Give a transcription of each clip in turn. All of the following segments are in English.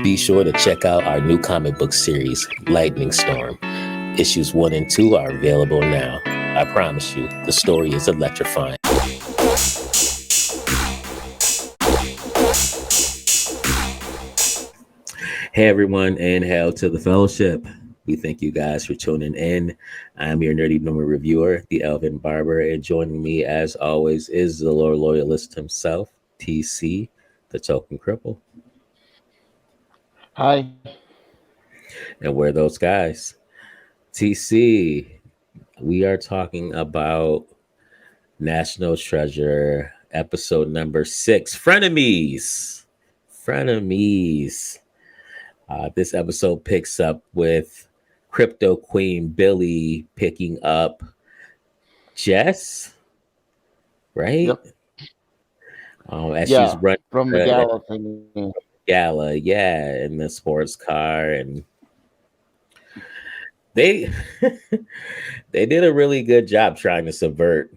Be sure to check out our new comic book series, Lightning Storm. Issues 1 and 2 are available now. I promise you, the story is electrifying. Hey everyone, and hail to the fellowship. We thank you guys for tuning in. I'm your nerdy number reviewer, the Elvin Barber, and joining me as always is the Lord Loyalist himself, TC, the Token Cripple. Hi. And we're those guys. TC, we are talking about National Treasure, episode number 6, Frenemies. Frenemies. This episode picks up with Crypto Queen Billy picking up Jess, right? Yep. As she's Yeah. running From the the gala thing. gala, yeah, in the sports car, and they they did a really good job trying to subvert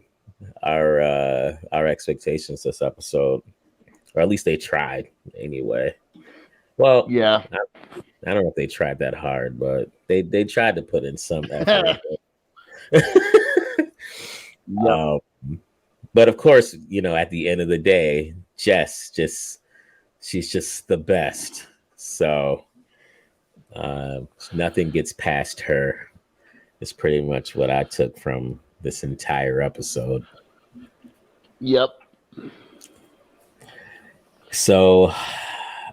our expectations this episode, or at least they tried anyway. Well, Yeah. I don't know if they tried that hard, but they tried to put in some effort. Yep. um, but of course, at the end of the day, Jess she's just the best. So nothing gets past her. Is pretty much what I took from this entire episode. Yep. So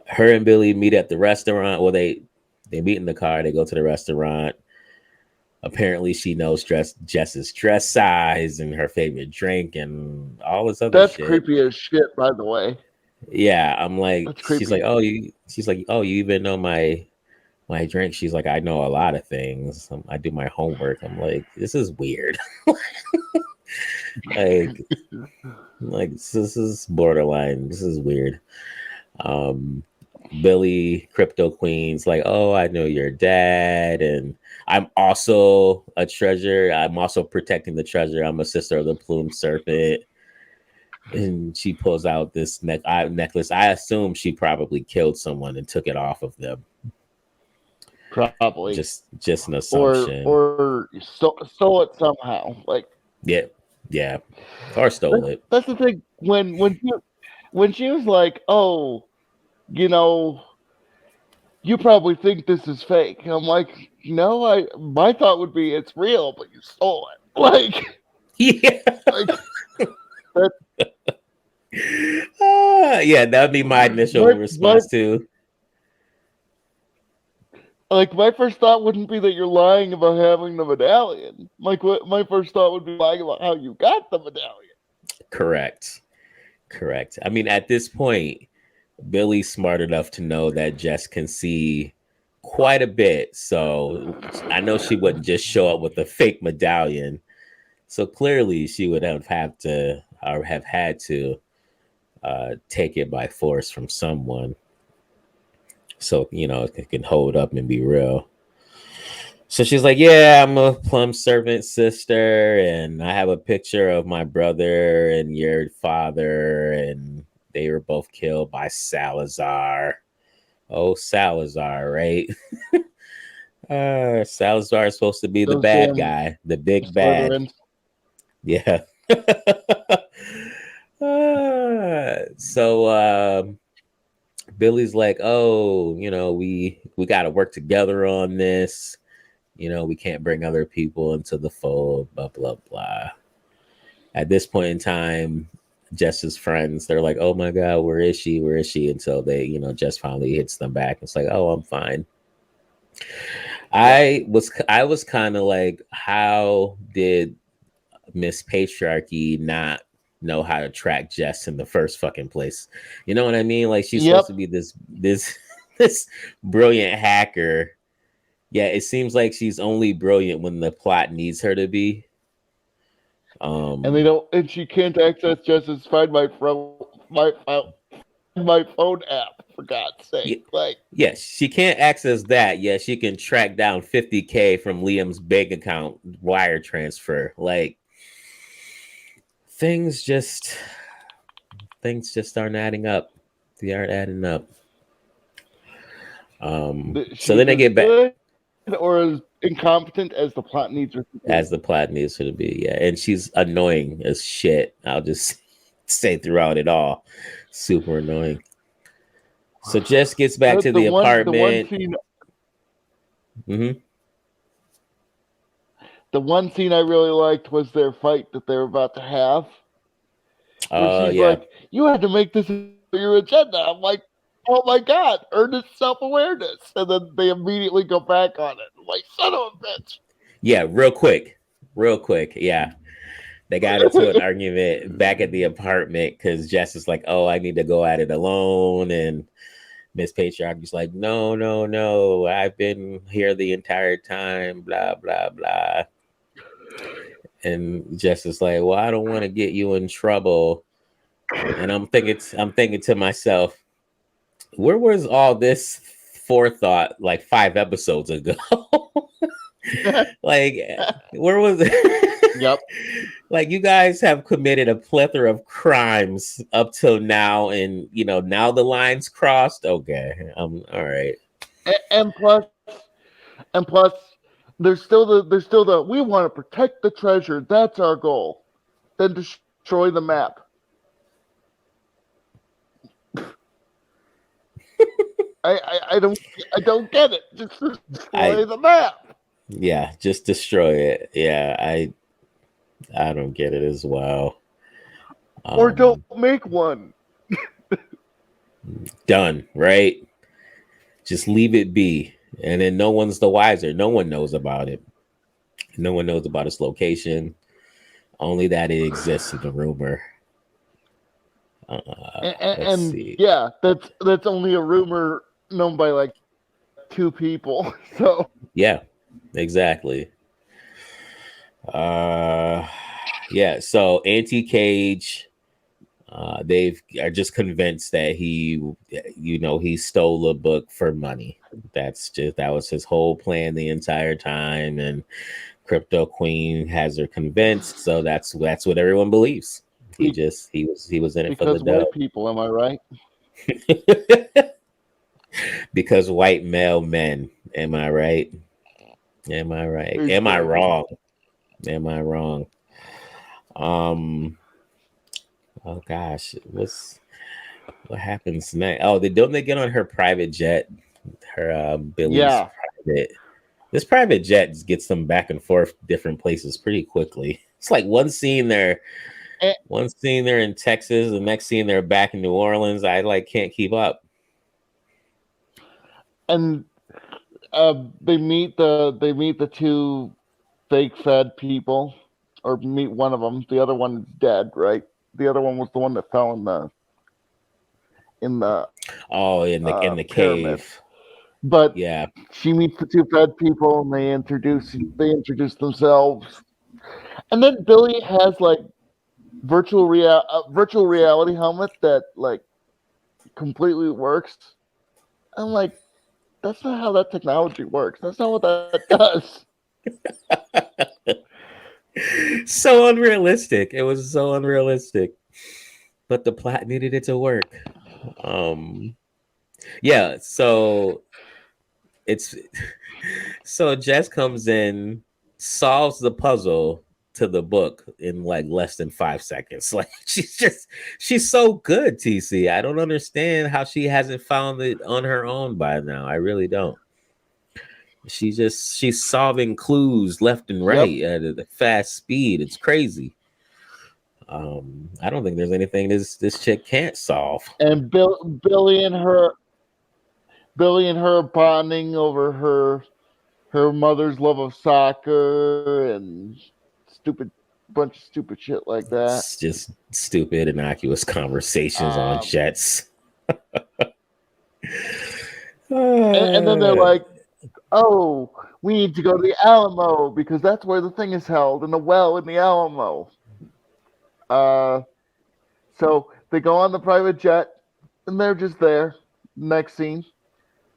her and Billy meet at the restaurant. Well, they meet in the car. They go to the restaurant. Apparently, she knows Jess's dress size and her favorite drink and all this other That's shit. creepy as shit, by the way. Yeah, I'm like, That's creepy. she's like, oh, you even know my drink? She's like, I know a lot of things. I do my homework. I'm like, this is weird. like, like this is borderline. This is weird. Um, Billy, Crypto Queen's like, oh, I know your dad, and I'm also a treasure. I'm also protecting the treasure. I'm a sister of the plumed serpent. And she pulls out this necklace. I assume she probably killed someone and took it off of them. Probably. Just an Or assumption. or stole it somehow. Like Yeah, yeah, or stole it. that's the thing. When she was like, oh, you know, you probably think this is fake. I'm like, no, my thought would be it's real, but you stole it. Yeah, Like that yeah, that would be my initial my response too. like my first thought wouldn't be that you're lying about having the medallion. Like what my first thought would be lying about how you got the medallion. Correct. Correct. I mean, at this point, Billy's smart enough to know that Jess can see quite a bit. So I know she wouldn't just show up with a fake medallion. So clearly she would have to or have had to take it by force from someone. So, it can hold up and be real. So she's like, yeah, I'm a plum servant sister, and I have a picture of my brother and your father, and they were both killed by Salazar. Oh, Salazar, right? Salazar is supposed to be the Those bad damn guy, the big bad. Slytherins. Yeah. So Billy's like, oh, we got to work together on this. We can't bring other people into the fold, blah, blah, blah. At this point in time, Jess's friends, they're like, oh my God, where is she? Where is she? Until Jess finally hits them back. It's like, oh, I'm fine. Yep. I was kind of like, how did Miss Patriarchy not know how to track Jess in the first fucking place? You know what I mean? Like she's supposed Yep. to be this this brilliant hacker. Yeah, it seems like she's only brilliant when the plot needs her to be. And they don't and she can't access Justice Find my phone app, for God's yeah, sake. Like yes, she can't access that. Yeah, she can track down 50K from Liam's bank account wire transfer. Like things just things just aren't adding up. They aren't adding up. So She's then they as get back good or as incompetent as the plot needs her to be. as the plot needs her to be. Yeah, and she's annoying as shit. I'll just say throughout it all, super annoying. So Jess gets back to the The one apartment. scene Hmm. the one scene I really liked was their fight that they were about to have, where Oh she's yeah, like, "You had to make this your agenda." I'm like, "Oh my god, earnest self awareness," and then they immediately go back on it. I'm like, "Son of yeah. Real quick. Yeah, they got a into an bitch!" argument back at the apartment because Jess is like, "Oh, I need to go at it alone," and Miss Patriarchy's like, "No, no, no. I've been here the entire time." Blah blah blah. And Jess is like, "Well, I don't want to get you in trouble." And I'm thinking to myself, where was all this forethought like 5 episodes ago? Like, where was it? Yep. Like, you guys have committed a plethora of crimes up till now, and now the lines crossed. Okay, all right. And plus, and plus, there's still the we want to protect the treasure. That's our goal. Then destroy the map. I don't get it. Just I destroy the map, Yeah, just destroy it. Yeah, I don't get it as well. or don't Um, make one. Done, right? Just leave it be. And then no one's the wiser. No one knows about it. No one knows about its location. Only that it exists in the rumor. Let's And see. yeah, that's only a rumor known by like two people. So Yeah, exactly. Uh, yeah. So Anti Cage, they've are just convinced that he stole a book for money. That was his whole plan the entire time, and Crypto Queen has her convinced. So that's what everyone believes. be, He was in it for the because white dough. people, am I right? Because white male men. Am I right? Am I right? Am I Exactly. wrong? Am I wrong? Um. Oh gosh, what happens next? Oh, don't they get on her private jet? Her Billy's Yeah. private. This private jet gets them back and forth different places pretty quickly. It's like And, one scene they're in Texas, the next scene they're back in New Orleans. I like can't keep up. and they meet the two fake fed people, or meet one of them. The other one is dead, right? The other one was the one that fell in the Oh, in the pyramid. cave. But Yeah. she meets the two fed people, and they introduce themselves. And then Billy has like virtual reality helmet that like completely works. I'm like, that's not how that technology works. That's not what that does. So unrealistic. It was so unrealistic. But the plot needed it to work. Um yeah, so it's so Jess comes in, solves the puzzle to the book in like less than 5 seconds. Like she's so good, TC. I don't understand how she hasn't found it on her own by now. I really don't. She's solving clues left and Yep. right at a fast speed. It's crazy. I don't think there's anything this chick can't solve. And Billy and her bonding over her mother's love of soccer and stupid bunch of stupid shit like that. It's just stupid, innocuous conversations on Um, jets. and then they're Uh, like, "Oh, we need to go to the Alamo because that's where the thing is held in the well in the Alamo." Uh, so they go on the private jet, and they're just there. Next scene.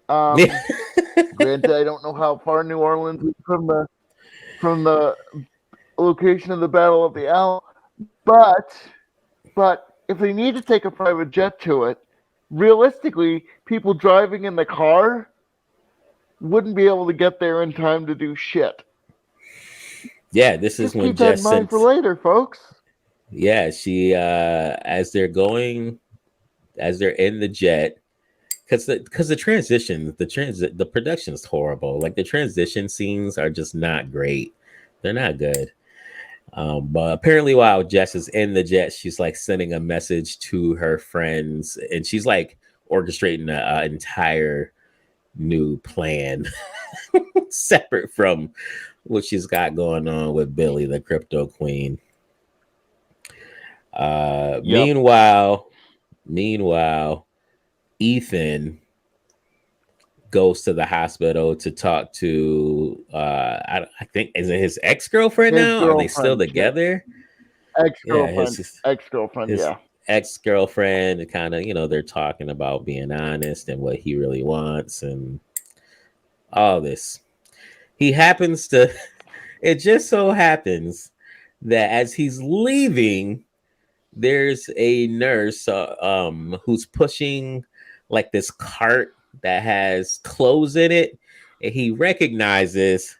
yeah. Um, Granted, I don't know how far New Orleans is from the location of the Battle of the Alamo, but if they need to take a private jet to it, realistically, people driving in the car wouldn't be able to get there in time to do shit. Yeah, this is Just when keep that in Jess mind for sent. later, folks. Yeah, she as they're in the jet, because the transition, the production is horrible. Like the transition scenes are just not great. They're not good. But apparently, while Jess is in the jet, she's like sending a message to her friends, and she's like orchestrating an entire new plan, separate from what she's got going on with Billy, the crypto queen. Yep. Meanwhile, Ethan goes to the hospital to talk to I think is it his ex girlfriend His now? Are they still girlfriend, yeah. together? Ex Yeah, girlfriend. Ex girlfriend, his yeah. ex girlfriend. Kind of, they're talking about being honest and what he really wants and all this. He happens to. It just so happens that as he's leaving, there's a nurse who's pushing like this cart that has clothes in it, and he recognizes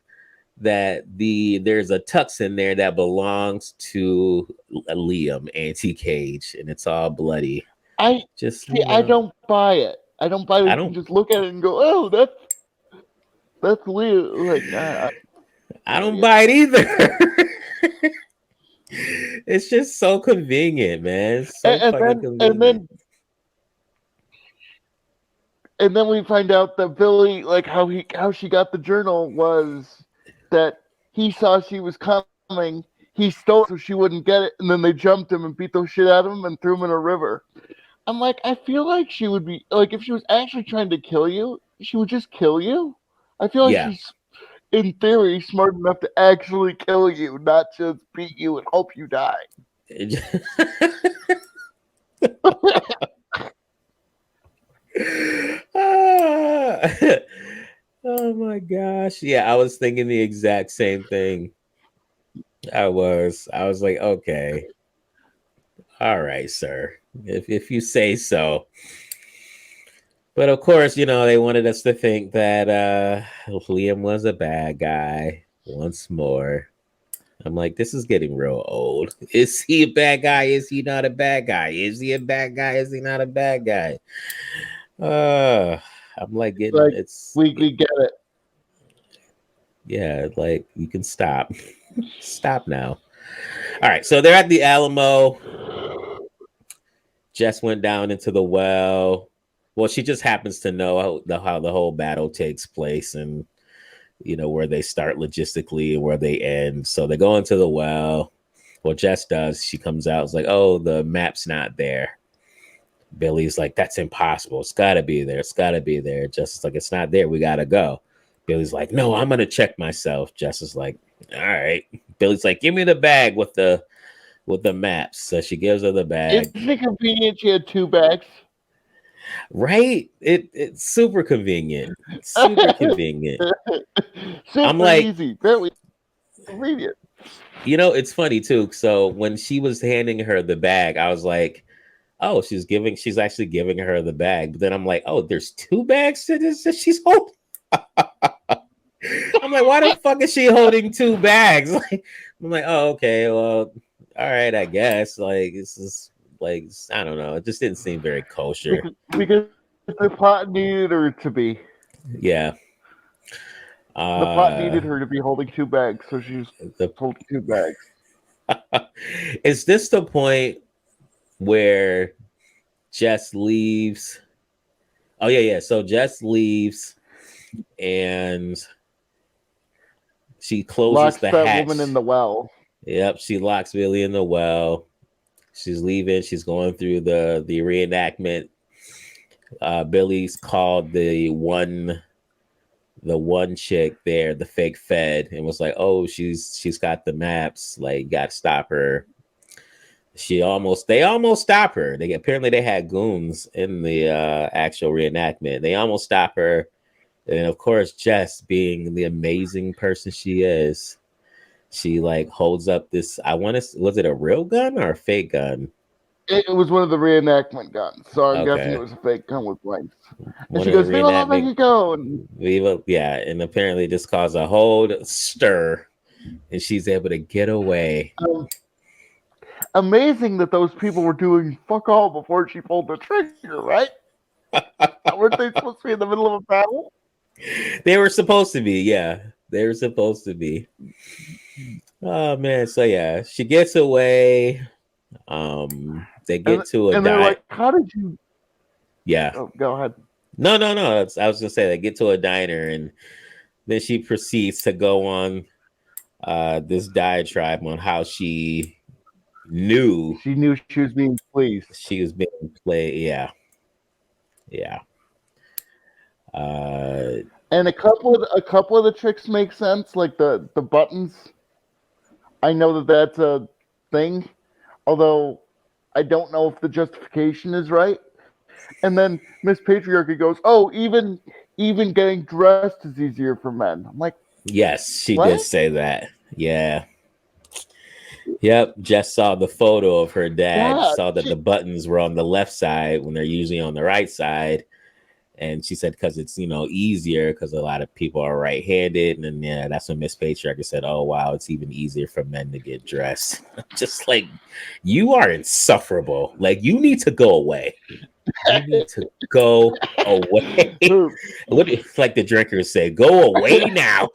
that there's a tux in there that belongs to Liam Auntie Cage, and it's all bloody. I Just see. I don't buy it. I don't buy I it. You can don't just look at it and go, "Oh, that's weird." Like, I don't yeah. buy it either. It's just so convenient, man. It's so And fucking then convenient. we find out that Billy, like how she got the journal was that he saw she was coming. He stole it so she wouldn't get it, and then they jumped him and beat the shit out of him and threw him in a river. I'm like, I feel like she would be like if she was actually trying to kill you, she would just kill you. I feel like Yeah. she's in theory smart enough to actually kill you, not just beat you and hope you die. Ah. Oh my gosh. Yeah, I was thinking the exact same thing. I was like, okay. All right, sir. If you say so. But of course, they wanted us to think that Liam was a bad guy once more. I'm like, this is getting real old. Is he a bad guy? Is he not a bad guy? Is he a bad guy? Is he not a bad guy? Uh, I'm like getting Like we get it. yeah, like you can stop. Stop now. All right, so they're at the Alamo. Jess went down into the well. Well, she just happens to know how the whole battle takes place and where they start logistically and where they end. So they go into the well. Well, Jess does. She comes out. It's like, oh, the map's not there. Billy's like, that's impossible. It's got to be there. It's got to be there. Jess is like, it's not there. We got to go. Billy's like, no, I'm going to check myself. Jess is like, all right. Billy's like, give me the bag with the maps. So she gives her the bag. Isn't it convenient she had two bags? Right? It's super convenient. Super convenient. I'm Super like, easy, very convenient. it's funny too. So when she was handing her the bag, I was like, oh, she's actually giving her the bag. But then I'm like, oh, there's two bags to this that she's holding. I'm like, why the fuck is she holding two bags? Like, I'm like, oh, okay, well, all right, I guess. Like, this is like, I don't know. It just didn't seem very kosher. Because the plot needed her to be. Yeah. The plot Uh, needed her to be holding two bags, so she's the holding two bags. is this the point where Jess leaves? Oh yeah. So Jess leaves and she closes Locks the that woman in hatch. the well. Yep, she locks Billy in the well. She's leaving. She's going through the reenactment. Billy's called the one chick there, the fake Fed, and was like, "Oh, she's got the maps. Like, you got to stop her." They almost stop her. Apparently they had goons in the actual reenactment. They almost stop her, and of course, Jess, being the amazing person she is, she like holds up this. I want to. Was it a real gun or a fake gun? It was one of the reenactment guns, so I'm guessing it Okay, was a fake gun with blanks. And one she of the goes, "Viva la reenactment. Mexico!" And Viva, yeah, and apparently this caused a whole stir, and she's able to get away. um, amazing that those people were doing fuck all before she pulled the trigger, right? Weren't they supposed to be in the middle of a battle? They were supposed to be, yeah, they were supposed to be. Oh man, so yeah, she gets away. They And get to a and they're die. like, "How did you?" Yeah, Oh, go ahead. no. I was gonna say they get to a diner, and then she proceeds to go on this diatribe on how she knew She knew she was being fleeced. she was being played. Yeah, yeah. Uh, And a couple of the tricks make sense, like the buttons. I know that that's a thing, although I don't know if the justification is right. And then Miss Patriarchy goes, "Oh, even getting dressed is easier for men." I'm like, yes, she did "What? say that. Yeah. Yep. Jess saw the photo of her dad, Yeah, saw that the buttons were on the left side when they're usually on the right side. And she said because it's easier because a lot of people are right-handed, and then yeah, that's when Miss Patriarchy said, "Oh wow, it's even easier for men to get dressed." Just like you are insufferable. Like you need to go away. You need to go away. What if, like the drinkers say, "Go away now."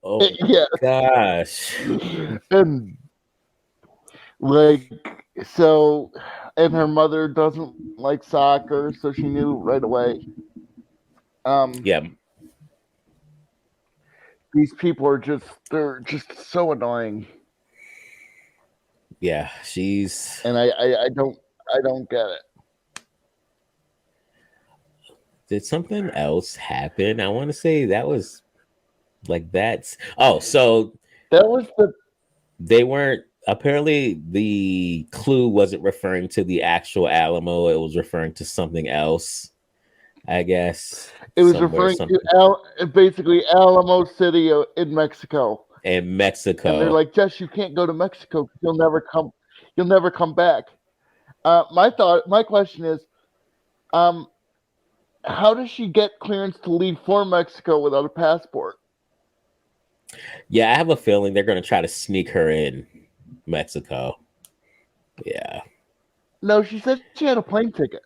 Oh my yeah." gosh. And like so, and her mother doesn't like soccer, so she knew right away. Um, Yeah, these people are they're just so annoying, yeah. She's and I don't get it. did something else happen? I want to say that was like that's so That was the they weren't apparently the clue wasn't referring to the actual Alamo, it was referring to something else, I guess. it was Somewhere referring to something Basically Alamo City in Mexico, in and they're Mexico. like, "Jess, you can't go to Mexico because you'll never come back." My question is, um, how does she get clearance to leave for Mexico without a passport? Yeah, I have a feeling they're going to try to sneak her in Mexico. Yeah. No, she said she had a plane ticket.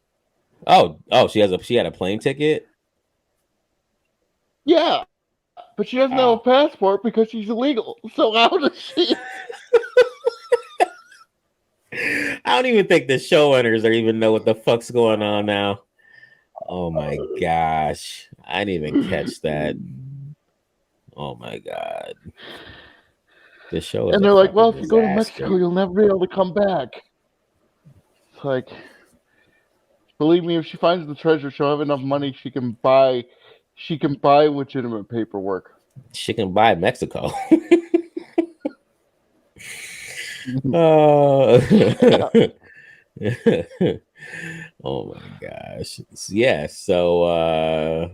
Oh, she had a plane ticket. Yeah, but she doesn't have a Oh. passport because she's illegal. So how does she? I don't even think the showrunners or even know what the fuck's going on now. Oh my gosh. I didn't even catch that. Oh my god. This show is And a they're like, "Well, fucking if you go to disaster. Mexico, you'll never be able to come back." It's like, believe me, if she finds the treasure, she'll have enough money she can buy legitimate paperwork. She can buy Mexico. Oh. Oh my gosh. Yeah, so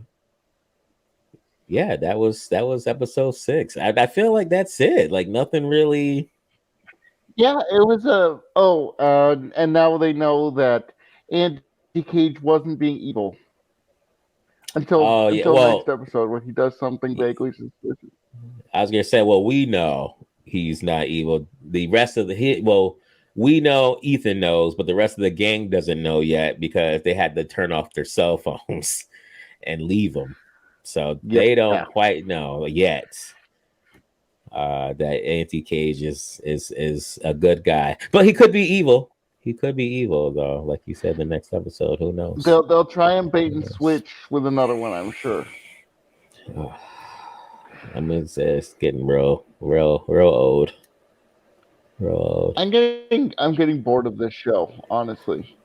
yeah, that was episode 6. I feel like that's it. Like nothing really. Yeah, it was a and now they know that Andy Cage wasn't being evil Oh yeah, until next well, episode where he does something vaguely suspicious. I was gonna say, well, we know he's not evil. The rest of the hit, well, we know Ethan knows, but the rest of the gang doesn't know yet because they had to turn off their cell phones and leave them, so Yeah, they don't quite know yet that Anti Cage is a good guy, but he could be evil. He could be evil though, like you said. The next episode, who knows? they'll try and bait Who and knows? switch with another one, I'm sure. I mean, it's getting real old. Real old. I'm getting bored of this show, honestly.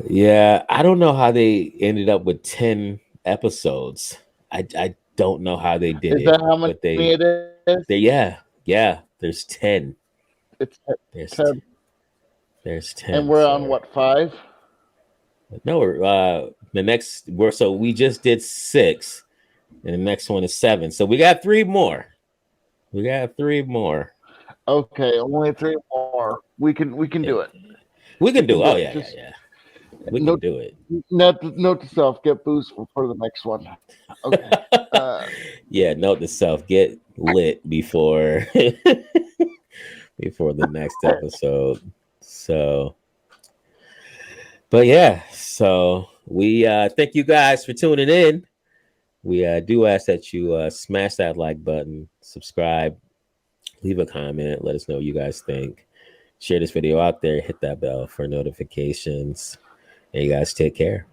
Yeah, I don't know how they ended up with 10 episodes. I don't know how they did Is that it, how many but they it is? they yeah, there's 10. It's There's 10, there's and 10, we're on sir. what, 5? No, the next we just did 6 and the next one is 7. So we got 3 more. We got 3 more. Okay, only 3 more. far. We can do it. We can do. do Oh it. yeah, Just yeah. We can note do it. note to self: get boost for the next one. Okay. Yeah, note to self: get lit before before the next episode. So, but yeah, so we thank you guys for tuning in. We do ask that you smash that like button, subscribe, leave a comment, let us know what you guys think. Share this video out there, hit that bell for notifications, and you guys take care.